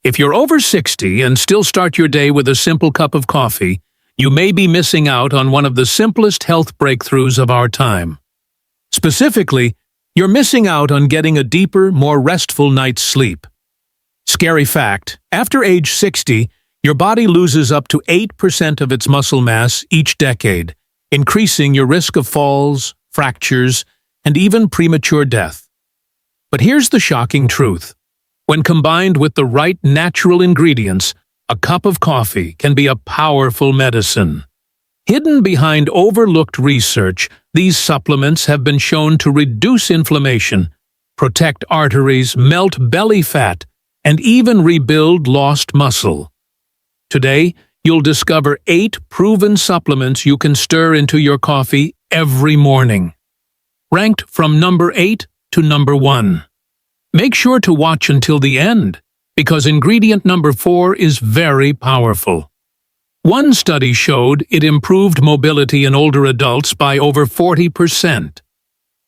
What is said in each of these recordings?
If you're over 60 and still start your day with a simple cup of coffee, you may be missing out on one of the simplest health breakthroughs of our time. Specifically, you're missing out on getting a deeper, more restful night's sleep. Scary fact, after age 60, your body loses up to 8% of its muscle mass each decade, increasing your risk of falls, fractures, and even premature death. But here's the shocking truth. When combined with the right natural ingredients, a cup of coffee can be a powerful medicine. Hidden behind overlooked research, these supplements have been shown to reduce inflammation, protect arteries, melt belly fat, and even rebuild lost muscle. Today, you'll discover 8 proven supplements you can stir into your coffee every morning. Ranked from number 8 to number 1. Make sure to watch until the end, because ingredient number 4 is very powerful. One study showed it improved mobility in older adults by over 40%.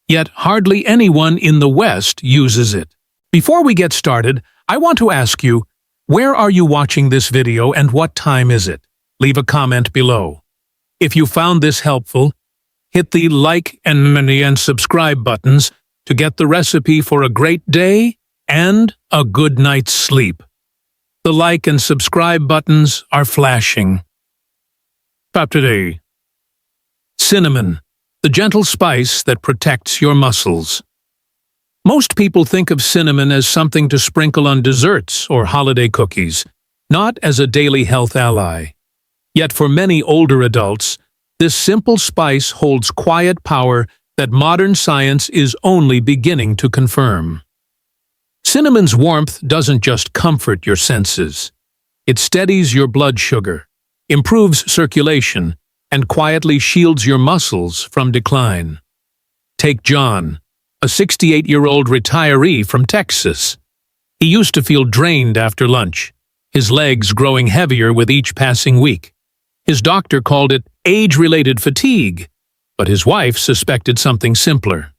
Yet hardly anyone in the West uses it. Before we get started, I want to ask you, where are you watching this video and what time is it? Leave a comment below. If you found this helpful, hit the like and subscribe buttons to get the recipe for a great day and a good night's sleep. The like and subscribe buttons are flashing. Top today. Cinnamon, the gentle spice that protects your muscles. Most people think of cinnamon as something to sprinkle on desserts or holiday cookies, not as a daily health ally. Yet for many older adults, this simple spice holds quiet power that modern science is only beginning to confirm. Cinnamon's warmth doesn't just comfort your senses. It steadies your blood sugar, improves circulation, and quietly shields your muscles from decline. Take John, a 68-year-old retiree from Texas. He used to feel drained after lunch, his legs growing heavier with each passing week. His doctor called it age-related fatigue, but his wife suspected something simpler.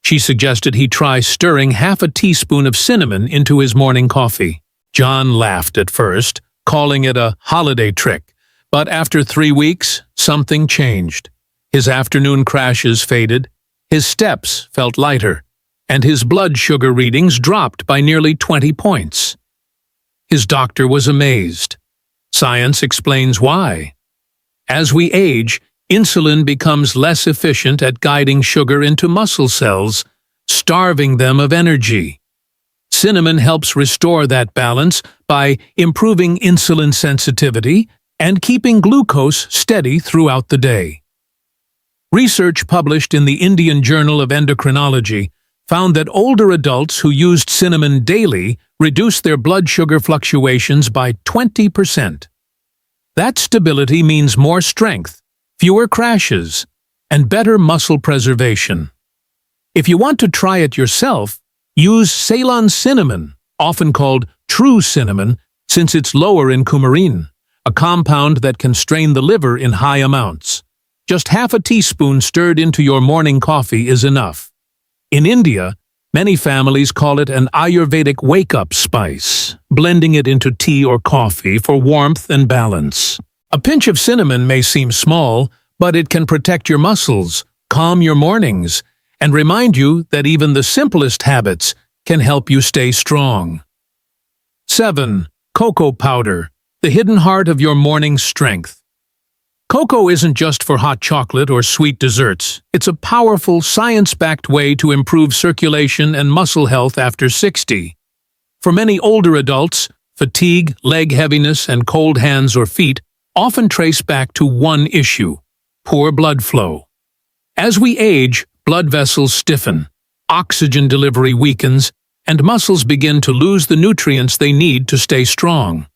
She suggested he try stirring half a teaspoon of cinnamon into his morning coffee. John laughed at first, calling it a holiday trick, but after 3 weeks, something changed. His afternoon crashes faded, his steps felt lighter, and his blood sugar readings dropped by nearly 20 points. His doctor was amazed. Science explains why. As we age, insulin becomes less efficient at guiding sugar into muscle cells, starving them of energy. Cinnamon helps restore that balance by improving insulin sensitivity and keeping glucose steady throughout the day. Research published in the Indian Journal of Endocrinology found that older adults who used cinnamon daily reduced their blood sugar fluctuations by 20%. That stability means more strength, fewer crashes, and better muscle preservation. If you want to try it yourself, use Ceylon cinnamon, often called true cinnamon, since it's lower in coumarin, a compound that can strain the liver in high amounts. Just half a teaspoon stirred into your morning coffee is enough. In India, many families call it an Ayurvedic wake-up spice, blending it into tea or coffee for warmth and balance. A pinch of cinnamon may seem small, but it can protect your muscles, calm your mornings, and remind you that even the simplest habits can help you stay strong. 7. Cocoa powder, the hidden heart of your morning strength. Cocoa isn't just for hot chocolate or sweet desserts. It's a powerful, science-backed way to improve circulation and muscle health after 60. For many older adults, fatigue, leg heaviness, and cold hands or feet often trace back to one issue: poor blood flow. As we age, blood vessels stiffen, oxygen delivery weakens, and muscles begin to lose the nutrients they need to stay strong.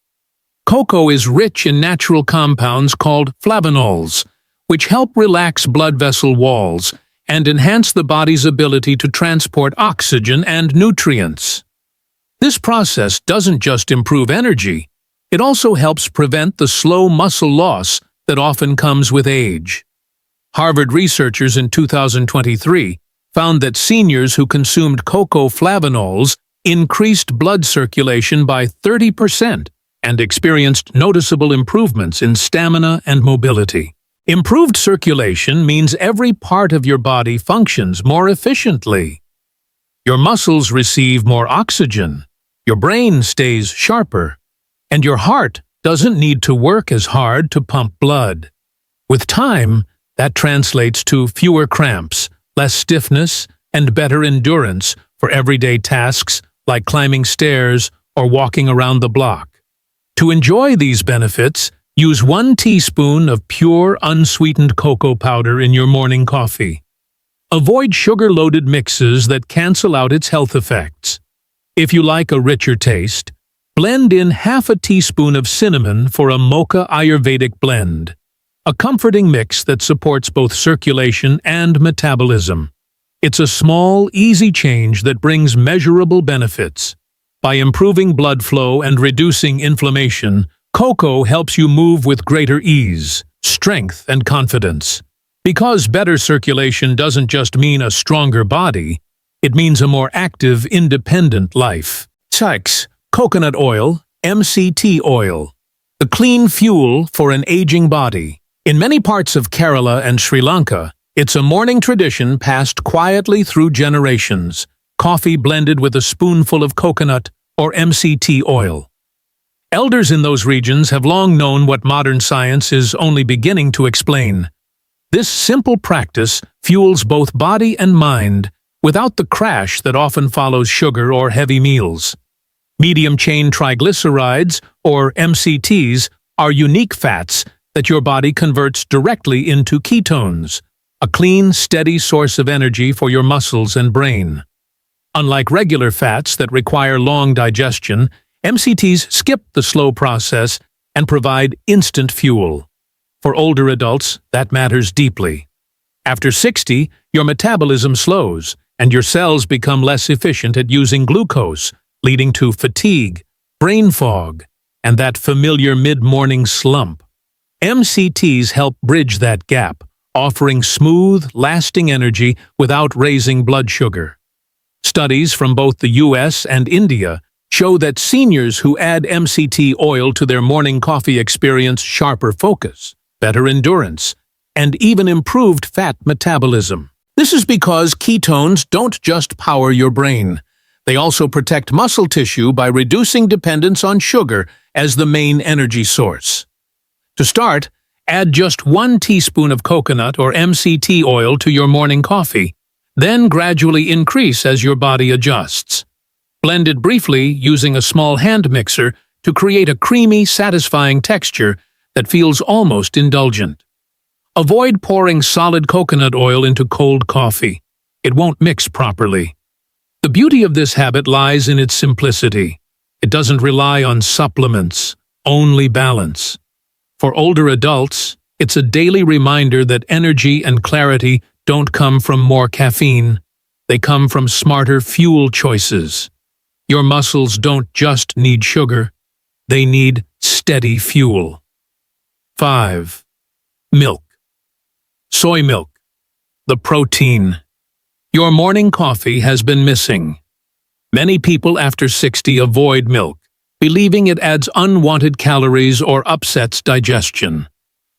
Cocoa is rich in natural compounds called flavonols, which help relax blood vessel walls and enhance the body's ability to transport oxygen and nutrients. This process doesn't just improve energy, it also helps prevent the slow muscle loss that often comes with age. Harvard researchers in 2023 found that seniors who consumed cocoa flavonols increased blood circulation by 30%, and experienced noticeable improvements in stamina and mobility. Improved circulation means every part of your body functions more efficiently. Your muscles receive more oxygen, your brain stays sharper, and your heart doesn't need to work as hard to pump blood. With time, that translates to fewer cramps, less stiffness, and better endurance for everyday tasks like climbing stairs or walking around the block. To enjoy these benefits, use 1 teaspoon of pure, unsweetened cocoa powder in your morning coffee. Avoid sugar-loaded mixes that cancel out its health effects. If you like a richer taste, blend in half a teaspoon of cinnamon for a mocha Ayurvedic blend, a comforting mix that supports both circulation and metabolism. It's a small, easy change that brings measurable benefits. By improving blood flow and reducing inflammation, cocoa helps you move with greater ease, strength, and confidence. Because better circulation doesn't just mean a stronger body, it means a more active, independent life. 6. Coconut oil, MCT oil. The clean fuel for an aging body. In many parts of Kerala and Sri Lanka, it's a morning tradition passed quietly through generations, coffee blended with a spoonful of coconut or MCT oil. Elders in those regions have long known what modern science is only beginning to explain. This simple practice fuels both body and mind without the crash that often follows sugar or heavy meals. Medium-chain triglycerides, or MCTs, are unique fats that your body converts directly into ketones, a clean, steady source of energy for your muscles and brain. Unlike regular fats that require long digestion, MCTs skip the slow process and provide instant fuel. For older adults, that matters deeply. After 60, your metabolism slows, and your cells become less efficient at using glucose, leading to fatigue, brain fog, and that familiar mid-morning slump. MCTs help bridge that gap, offering smooth, lasting energy without raising blood sugar. Studies from both the US and India show that seniors who add MCT oil to their morning coffee experience sharper focus, better endurance, and even improved fat metabolism. This is because ketones don't just power your brain. They also protect muscle tissue by reducing dependence on sugar as the main energy source. To start, add just 1 teaspoon of coconut or MCT oil to your morning coffee, then gradually increase as your body adjusts. Blend it briefly using a small hand mixer to create a creamy, satisfying texture that feels almost indulgent. Avoid pouring solid coconut oil into cold coffee. It won't mix properly. The beauty of this habit lies in its simplicity. It doesn't rely on supplements, only balance. For older adults, it's a daily reminder that energy and clarity don't come from more caffeine. They come from smarter fuel choices. Your muscles don't just need sugar. They need steady fuel. 5. Milk. Soy milk. The protein. Your morning coffee has been missing. Many people after 60 avoid milk, believing it adds unwanted calories or upsets digestion.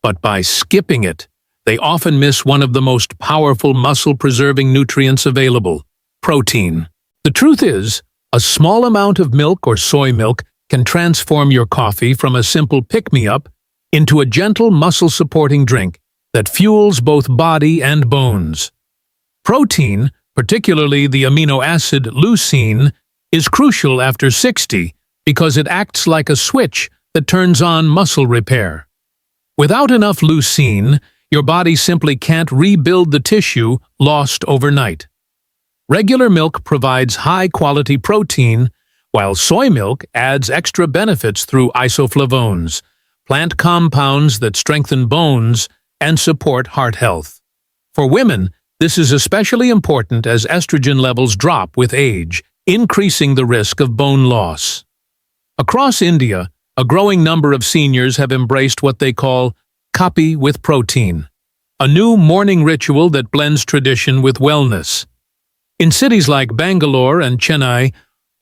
But by skipping it, they often miss one of the most powerful muscle-preserving nutrients available, protein. The truth is, a small amount of milk or soy milk can transform your coffee from a simple pick-me-up into a gentle muscle-supporting drink that fuels both body and bones. Protein, particularly the amino acid leucine, is crucial after 60 because it acts like a switch that turns on muscle repair. Without enough leucine, your body simply can't rebuild the tissue lost overnight. Regular milk provides high-quality protein, while soy milk adds extra benefits through isoflavones, plant compounds that strengthen bones and support heart health. For women, this is especially important as estrogen levels drop with age, increasing the risk of bone loss. Across India, a growing number of seniors have embraced what they call kapi with protein, a new morning ritual that blends tradition with wellness. In cities like Bangalore and Chennai,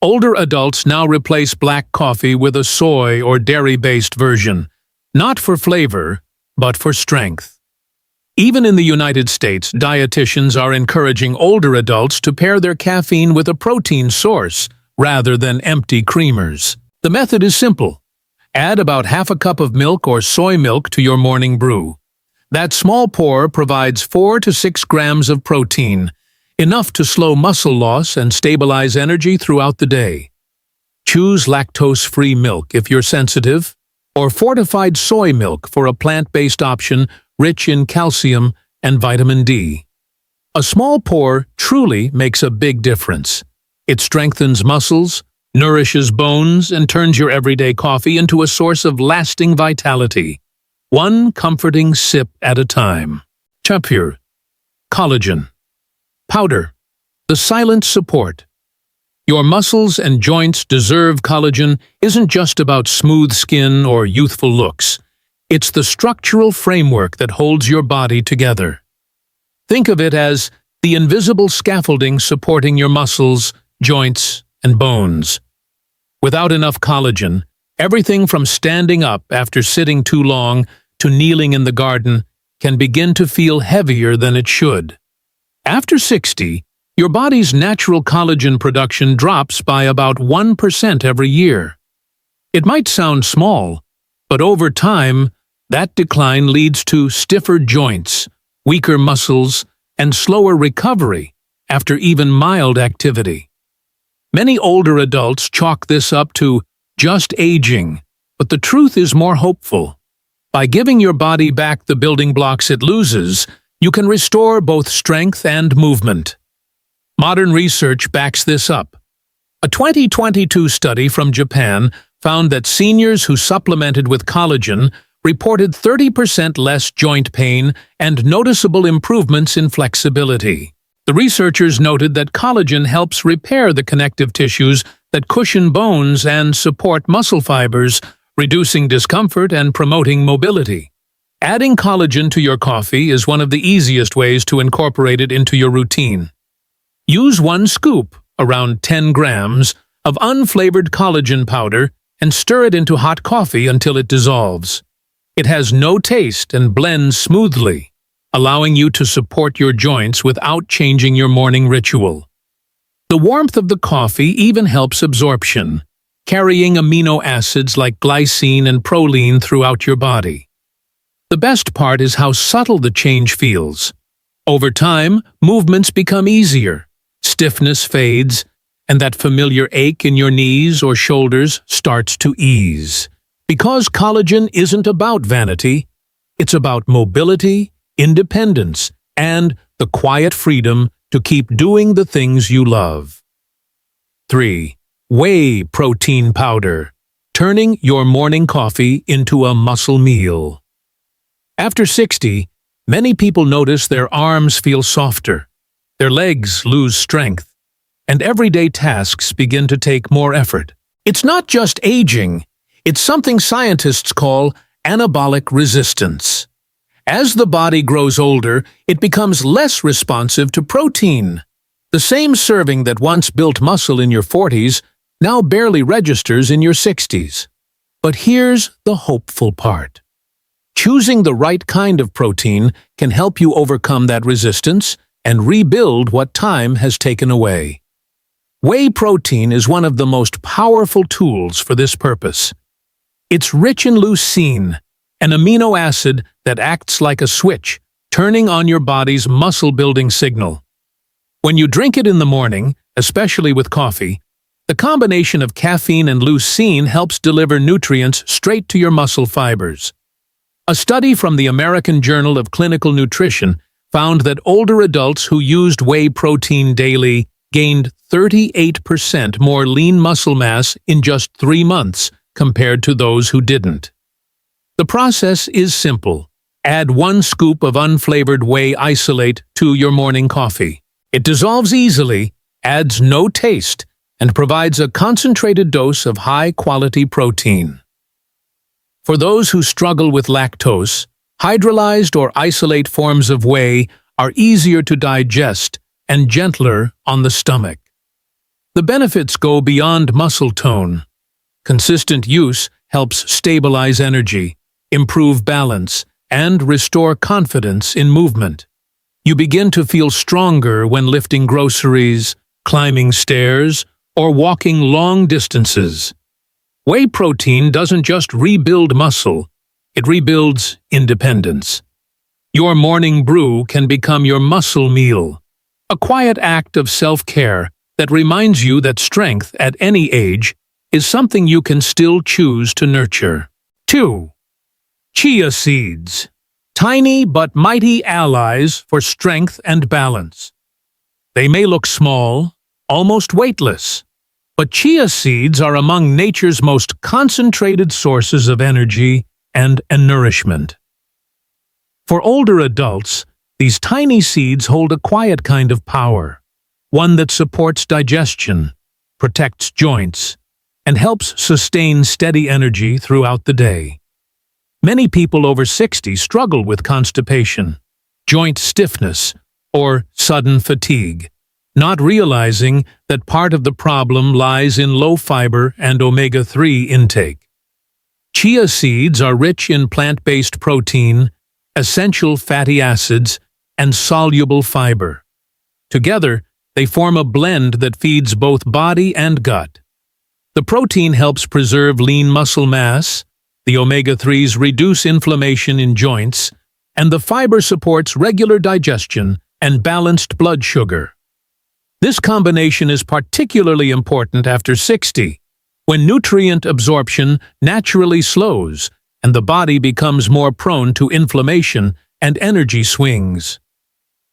Older adults now replace black coffee with a soy or dairy-based version, not for flavor, but for strength. Even in the United States, dietitians are encouraging older adults to pair their caffeine with a protein source rather than empty creamers. The method is simple. Add about half a cup of milk or soy milk to your morning brew. That small pour provides 4 to 6 grams of protein, enough to slow muscle loss and stabilize energy throughout the day. Choose lactose-free milk if you're sensitive, or fortified soy milk for a plant-based option rich in calcium and vitamin D. A small pour truly makes a big difference. It strengthens muscles, nourishes bones, and turns your everyday coffee into a source of lasting vitality, one comforting sip at a time. Chapur. Collagen. Powder. The silent support. Your muscles and joints deserve collagen isn't just about smooth skin or youthful looks. It's the structural framework that holds your body together. Think of it as the invisible scaffolding supporting your muscles, joints, and bones. Without enough collagen, everything from standing up after sitting too long to kneeling in the garden can begin to feel heavier than it should. After 60, your body's natural collagen production drops by about 1% every year. It might sound small, but over time, that decline leads to stiffer joints, weaker muscles, and slower recovery after even mild activity. Many older adults chalk this up to just aging, but the truth is more hopeful. By giving your body back the building blocks it loses, you can restore both strength and movement. Modern research backs this up. A 2022 study from Japan found that seniors who supplemented with collagen reported 30% less joint pain and noticeable improvements in flexibility. The researchers noted that collagen helps repair the connective tissues that cushion bones and support muscle fibers, reducing discomfort and promoting mobility. Adding collagen to your coffee is one of the easiest ways to incorporate it into your routine. Use 1 scoop, around 10 grams, of unflavored collagen powder and stir it into hot coffee until it dissolves. It has no taste and blends smoothly, allowing you to support your joints without changing your morning ritual. The warmth of the coffee even helps absorption, carrying amino acids like glycine and proline throughout your body. The best part is how subtle the change feels. Over time, movements become easier, stiffness fades, and that familiar ache in your knees or shoulders starts to ease. Because collagen isn't about vanity, it's about mobility, independence, and the quiet freedom to keep doing the things you love. 3. Whey protein powder, turning your morning coffee into a muscle meal. After 60, many people notice their arms feel softer, their legs lose strength, and everyday tasks begin to take more effort. It's not just aging, it's something scientists call anabolic resistance. As the body grows older, it becomes less responsive to protein. The same serving that once built muscle in your 40s now barely registers in your 60s. But here's the hopeful part. Choosing the right kind of protein can help you overcome that resistance and rebuild what time has taken away. Whey protein is one of the most powerful tools for this purpose. It's rich in leucine, an amino acid that acts like a switch, turning on your body's muscle-building signal. When you drink it in the morning, especially with coffee, the combination of caffeine and leucine helps deliver nutrients straight to your muscle fibers. A study from the American Journal of Clinical Nutrition found that older adults who used whey protein daily gained 38% more lean muscle mass in just 3 months compared to those who didn't. The process is simple. Add 1 scoop of unflavored whey isolate to your morning coffee. It dissolves easily, adds no taste, and provides a concentrated dose of high-quality protein. For those who struggle with lactose, hydrolyzed or isolate forms of whey are easier to digest and gentler on the stomach. The benefits go beyond muscle tone. Consistent use helps stabilize energy, improve balance, and restore confidence in movement. You begin to feel stronger when lifting groceries, climbing stairs, or walking long distances. Whey protein doesn't just rebuild muscle, it rebuilds independence. Your morning brew can become your muscle meal, a quiet act of self-care that reminds you that strength at any age is something you can still choose to nurture. 2. Chia seeds. Tiny but mighty allies for strength and balance. They may look small, almost weightless, but chia seeds are among nature's most concentrated sources of energy and nourishment. For older adults, these tiny seeds hold a quiet kind of power, one that supports digestion, protects joints, and helps sustain steady energy throughout the day. Many people over 60 struggle with constipation, joint stiffness, or sudden fatigue, not realizing that part of the problem lies in low fiber and omega-3 intake. Chia seeds are rich in plant-based protein, essential fatty acids, and soluble fiber. Together, they form a blend that feeds both body and gut. The protein helps preserve lean muscle mass, the omega-3s reduce inflammation in joints, and the fiber supports regular digestion and balanced blood sugar. This combination is particularly important after 60, when nutrient absorption naturally slows and the body becomes more prone to inflammation and energy swings.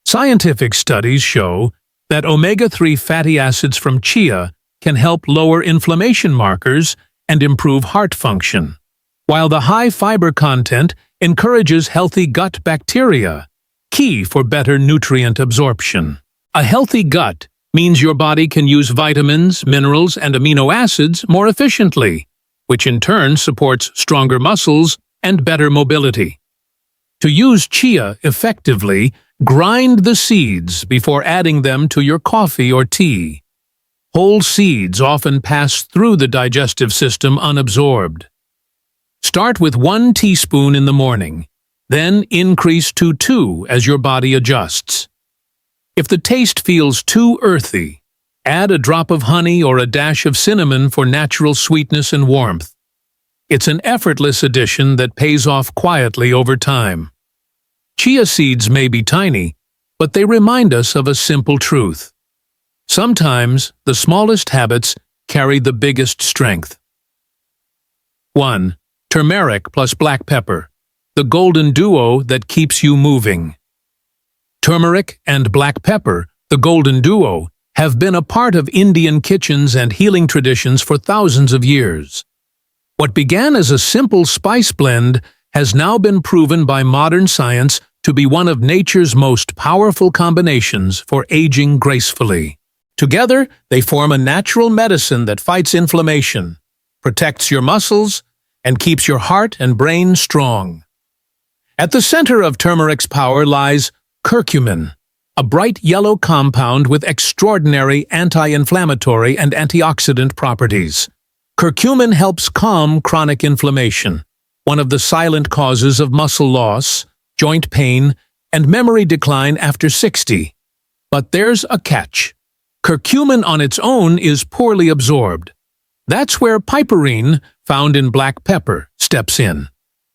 Scientific studies show that omega-3 fatty acids from chia can help lower inflammation markers and improve heart function, while the high fiber content encourages healthy gut bacteria, key for better nutrient absorption. A healthy gut means your body can use vitamins, minerals, and amino acids more efficiently, which in turn supports stronger muscles and better mobility. To use chia effectively, grind the seeds before adding them to your coffee or tea. Whole seeds often pass through the digestive system unabsorbed. Start with 1 teaspoon in the morning, then increase to 2 as your body adjusts. If the taste feels too earthy, add a drop of honey or a dash of cinnamon for natural sweetness and warmth. It's an effortless addition that pays off quietly over time. Chia seeds may be tiny, but they remind us of a simple truth. Sometimes the smallest habits carry the biggest strength. 1. Turmeric plus black pepper, the golden duo that keeps you moving. Turmeric and black pepper, the golden duo, have been a part of Indian kitchens and healing traditions for thousands of years. What began as a simple spice blend has now been proven by modern science to be one of nature's most powerful combinations for aging gracefully. Together, they form a natural medicine that fights inflammation, protects your muscles, and keeps your heart and brain strong. At the center of turmeric's power lies curcumin, a bright yellow compound with extraordinary anti-inflammatory and antioxidant properties. Curcumin helps calm chronic inflammation, one of the silent causes of muscle loss, joint pain, and memory decline after 60. But there's a catch. Curcumin on its own is poorly absorbed. That's where piperine, found in black pepper, steps in.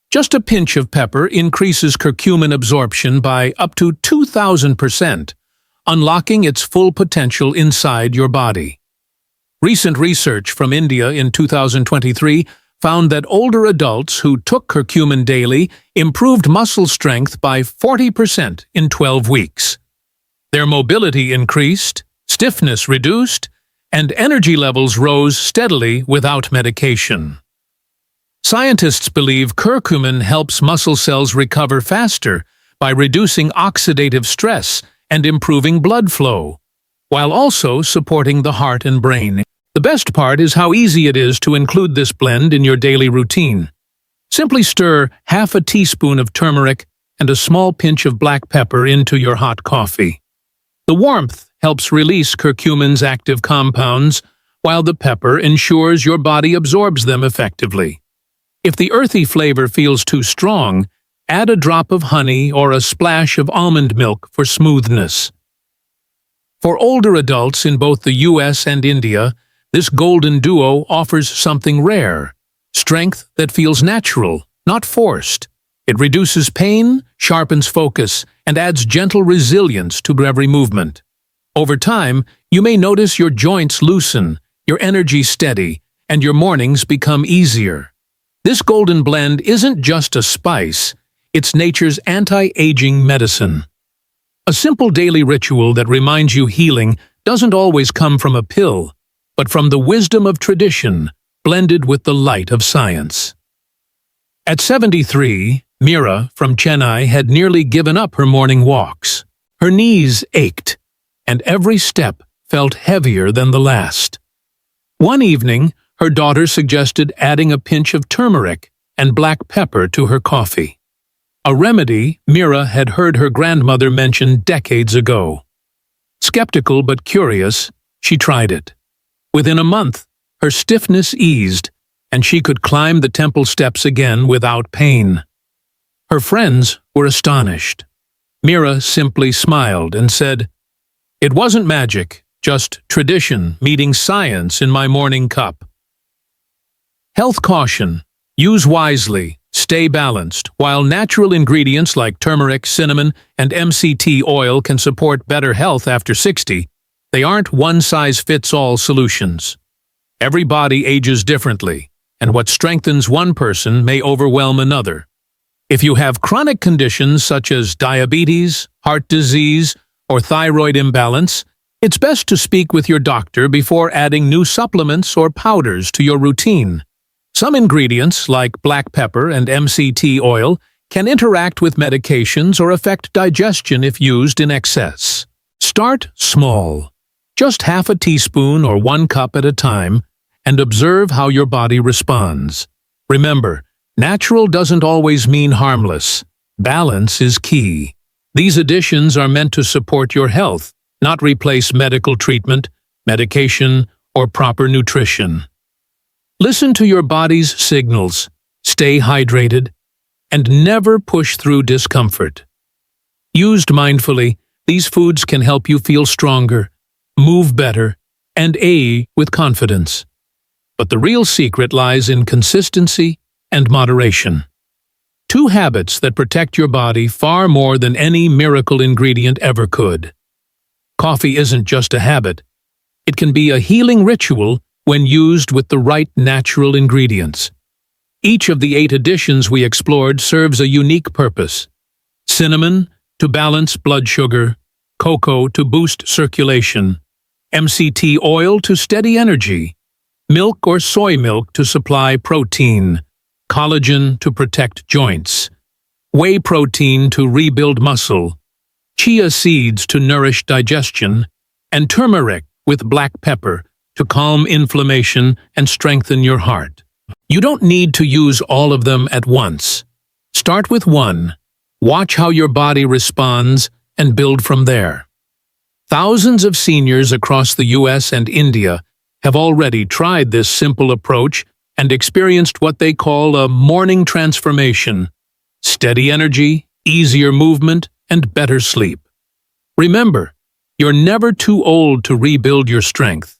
Just a pinch of pepper increases curcumin absorption by up to 2,000%, unlocking its full potential inside your body. Recent research from India in 2023 found that older adults who took curcumin daily improved muscle strength by 40% in 12 weeks. Their mobility increased, stiffness reduced, and energy levels rose steadily without medication. Scientists believe curcumin helps muscle cells recover faster by reducing oxidative stress and improving blood flow, while also supporting the heart and brain. The best part is how easy it is to include this blend in your daily routine. Simply stir half a teaspoon of turmeric and a small pinch of black pepper into your hot coffee. The warmth helps release curcumin's active compounds, while the pepper ensures your body absorbs them effectively. If the earthy flavor feels too strong, add a drop of honey or a splash of almond milk for smoothness. For older adults in both the US and India, this golden duo offers something rare: strength that feels natural, not forced. It reduces pain, sharpens focus, and adds gentle resilience to every movement. Over time, you may notice your joints loosen, your energy steady, and your mornings become easier. This golden blend isn't just a spice, it's nature's anti-aging medicine. A simple daily ritual that reminds you healing doesn't always come from a pill, but from the wisdom of tradition, blended with the light of science. At 73, Meera from Chennai had nearly given up her morning walks. Her knees ached, and every step felt heavier than the last. One evening, her daughter suggested adding a pinch of turmeric and black pepper to her coffee, a remedy Meera had heard her grandmother mention decades ago. Skeptical but curious, she tried it. Within a month, her stiffness eased, and she could climb the temple steps again without pain. Her friends were astonished. Meera simply smiled and said, "It wasn't magic, just tradition meeting science in my morning cup." Health caution: use wisely, stay balanced. While natural ingredients like turmeric, cinnamon, and MCT oil can support better health after 60, they aren't one-size-fits-all solutions. Every body ages differently, and what strengthens one person may overwhelm another. If you have chronic conditions such as diabetes, heart disease, or thyroid imbalance, it's best to speak with your doctor before adding new supplements or powders to your routine. Some ingredients, like black pepper and MCT oil, can interact with medications or affect digestion if used in excess. Start small, just half a teaspoon or 1 cup at a time, and observe how your body responds. Remember, natural doesn't always mean harmless. Balance is key. These additions are meant to support your health, not replace medical treatment, medication, or proper nutrition. Listen to your body's signals, stay hydrated, and never push through discomfort. Used mindfully, these foods can help you feel stronger, move better, and age with confidence. But the real secret lies in consistency and moderation. 2 habits that protect your body far more than any miracle ingredient ever could. Coffee isn't just a habit. It can be a healing ritual when used with the right natural ingredients. Each of the 8 additions we explored serves a unique purpose. Cinnamon, to balance blood sugar; cocoa, to boost circulation; MCT oil, to steady energy; milk or soy milk, to supply protein; collagen, to protect joints; whey protein, to rebuild muscle; chia seeds, to nourish digestion; and turmeric, with black pepper, to calm inflammation and strengthen your heart. You don't need to use all of them at once. Start with 1, watch how your body responds, and build from there. Thousands of seniors across the US and India have already tried this simple approach and experienced what they call a morning transformation: steady energy, easier movement, and better sleep. Remember, you're never too old to rebuild your strength.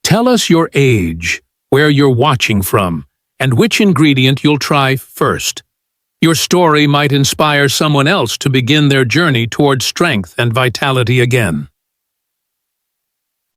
Tell us your age, where you're watching from, and which ingredient you'll try first. Your story might inspire someone else to begin their journey toward strength and vitality again.